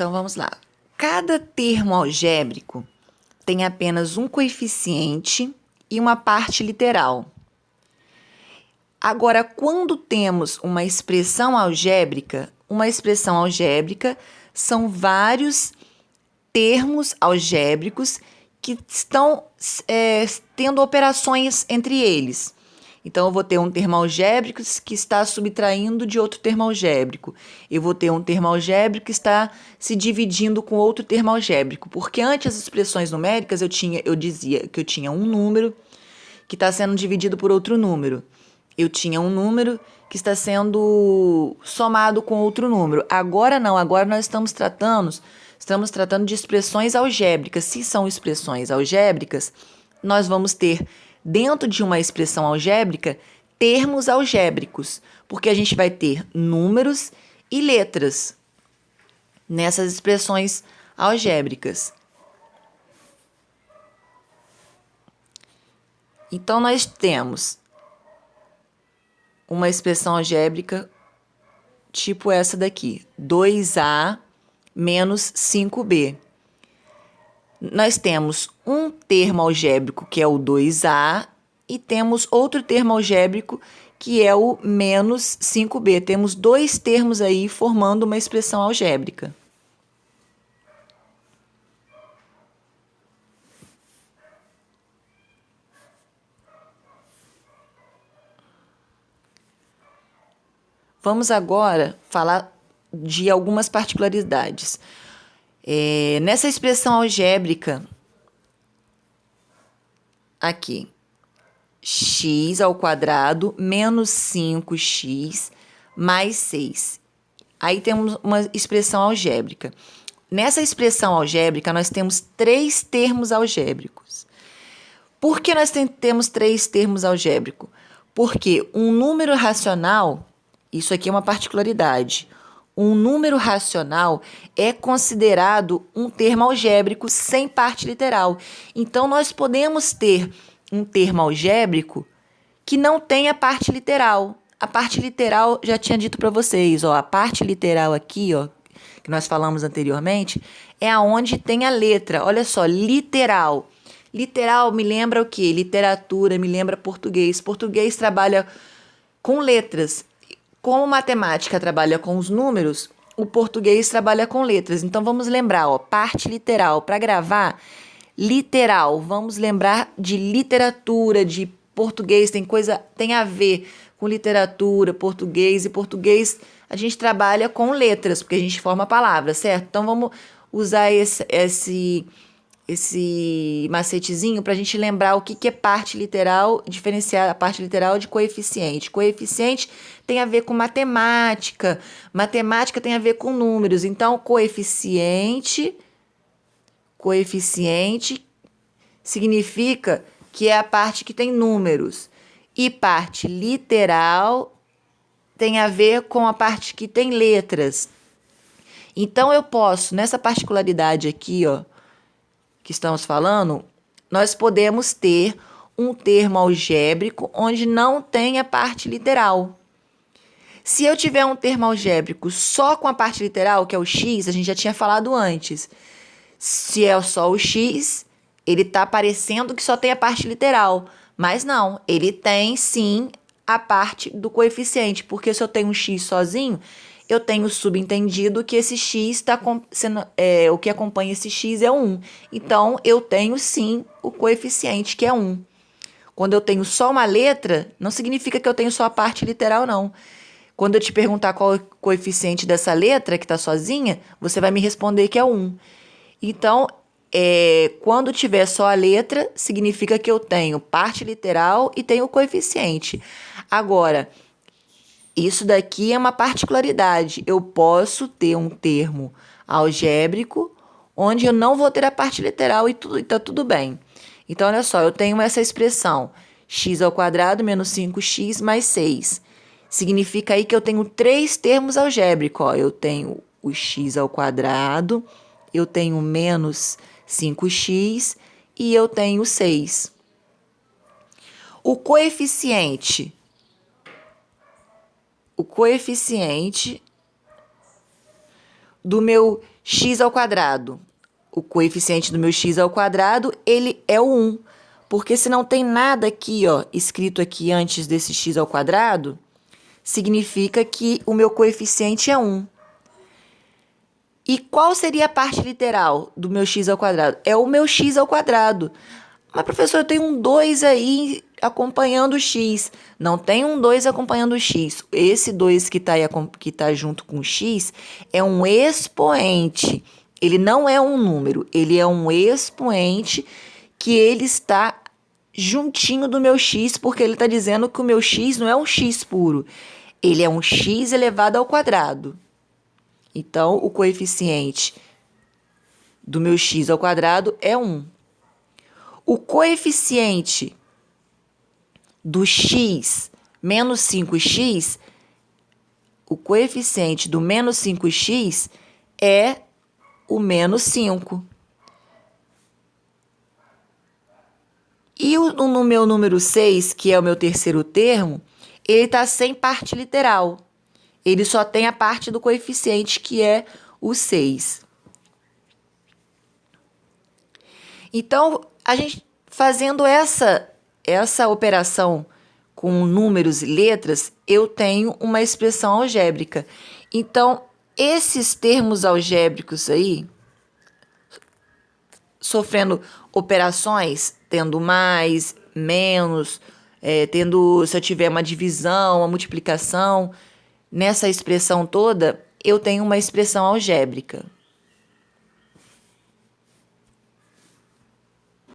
Então, vamos lá. Cada termo algébrico tem apenas um coeficiente e uma parte literal. Agora, quando temos uma expressão algébrica são vários termos algébricos que estão tendo operações entre eles. Então, eu vou ter um termo algébrico que está subtraindo de outro termo algébrico. Eu vou ter um termo algébrico que está se dividindo com outro termo algébrico. Porque antes as expressões numéricas eu dizia que eu tinha um número que está sendo dividido por outro número. Eu tinha um número que está sendo somado com outro número. Agora não, agora nós estamos tratando de expressões algébricas. Se são expressões algébricas, nós vamos ter, dentro de uma expressão algébrica, termos algébricos, porque a gente vai ter números e letras nessas expressões algébricas. Então, nós temos uma expressão algébrica tipo essa daqui, 2a menos 5b. Nós temos um termo algébrico, que é o 2a, e temos outro termo algébrico, que é o menos 5b. Temos dois termos aí formando uma expressão algébrica. Vamos agora falar de algumas particularidades. Nessa expressão algébrica, aqui, x ao quadrado menos 5x mais 6. Aí temos uma expressão algébrica. Nessa expressão algébrica, nós temos três termos algébricos. Por que nós temos três termos algébricos? Porque um número racional, isso aqui é uma particularidade, um número racional é considerado um termo algébrico sem parte literal. Então, nós podemos ter um termo algébrico que não tenha parte literal. A parte literal, já tinha dito para vocês, ó, a parte literal aqui, ó, que nós falamos anteriormente, é aonde tem a letra. Olha só, literal. Literal me lembra o quê? Literatura, me lembra português. Português trabalha com letras. Como matemática trabalha com os números, o português trabalha com letras. Então, vamos lembrar, ó, parte literal. Para gravar, literal. Vamos lembrar de literatura, de português. Tem a ver com literatura, português. E português a gente trabalha com letras, porque a gente forma palavras, certo? Então, vamos usar esse macetezinho para a gente lembrar o que é parte literal, diferenciar a parte literal de coeficiente. Coeficiente tem a ver com matemática, matemática tem a ver com números. Então, coeficiente significa que é a parte que tem números. E parte literal tem a ver com a parte que tem letras. Então, eu posso, nessa particularidade aqui, ó, que estamos falando, nós podemos ter um termo algébrico onde não tem a parte literal. Se eu tiver um termo algébrico só com a parte literal, que é o x, a gente já tinha falado antes. Se é só o x, ele está parecendo que só tem a parte literal. Mas não, ele tem sim a parte do coeficiente, porque se eu tenho um x sozinho, eu tenho subentendido que esse x está sendo, o que acompanha esse x é 1. Então, eu tenho sim o coeficiente, que é 1. Quando eu tenho só uma letra, não significa que eu tenho só a parte literal, não. Quando eu te perguntar qual é o coeficiente dessa letra que está sozinha, você vai me responder que é 1. Então, quando tiver só a letra, significa que eu tenho parte literal e tenho o coeficiente. Agora, isso daqui é uma particularidade. Eu posso ter um termo algébrico onde eu não vou ter a parte literal e tá tudo bem. Então, olha só, eu tenho essa expressão x ao quadrado menos 5x mais 6. Significa aí que eu tenho três termos algébricos. Ó. Eu tenho o x ao quadrado, eu tenho menos 5x e eu tenho 6. O coeficiente do meu x ao quadrado. O coeficiente do meu x ao quadrado, ele é o 1. Porque se não tem nada aqui, ó, escrito aqui antes desse x ao quadrado, significa que o meu coeficiente é 1. E qual seria a parte literal do meu x ao quadrado? É o meu x ao quadrado. Mas, professor, eu tenho um 2 aí acompanhando o x. Não tem um 2 acompanhando o x. Esse 2 que tá junto com o x é um expoente. Ele não é um número, ele é um expoente que ele está juntinho do meu x, porque ele está dizendo que o meu x não é um x puro. Ele é um x elevado ao quadrado. Então, o coeficiente do meu x ao quadrado é 1. O coeficiente do x menos 5x, o coeficiente do menos 5x é o menos 5. E no meu número 6, que é o meu terceiro termo, ele está sem parte literal. Ele só tem a parte do coeficiente, que é o 6. Então, a gente fazendo essa operação com números e letras, eu tenho uma expressão algébrica. Então, esses termos algébricos aí, sofrendo operações, tendo mais, menos, se eu tiver uma divisão, uma multiplicação, nessa expressão toda, eu tenho uma expressão algébrica.